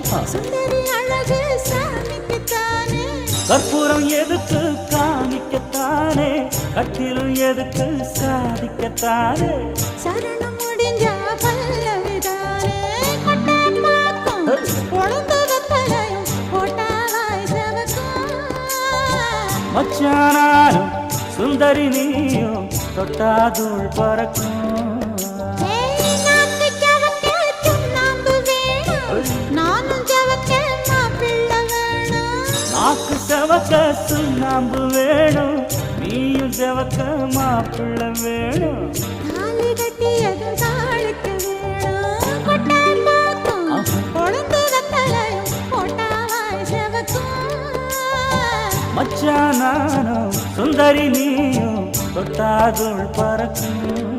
சுந்தரி அழகு சாமிக்குத்தானே கற்பூரம் எதுக்கு காமிக்கத்தானே கட்டிலும் எதுக்கு சாதிக்கத்தானே சரணம் முடிஞ்சா பல்லவிதானே கொட்டான் பாக்கும் பொழுந்ததத்தலையும் போட்டாவாய் செவக்கும் மச்சானாரும் சுந்தரி நீயும் தொட்டாதுள் பறக்கும் நாக்கு செவக்க சுண்ணாம்பு வேணும் நீயும் செவக்க மாப்பிள்ளை வேணும் தாலி கட்டியது தாளுக்கு வேணும் கொட்டான் பாக்கும் பொழுந்ததத்தலையும் போட்டாவாய் செவக்கும் மச்சானாரும் சுந்தரி நீயும் தொட்டாதுள் பறக்கும்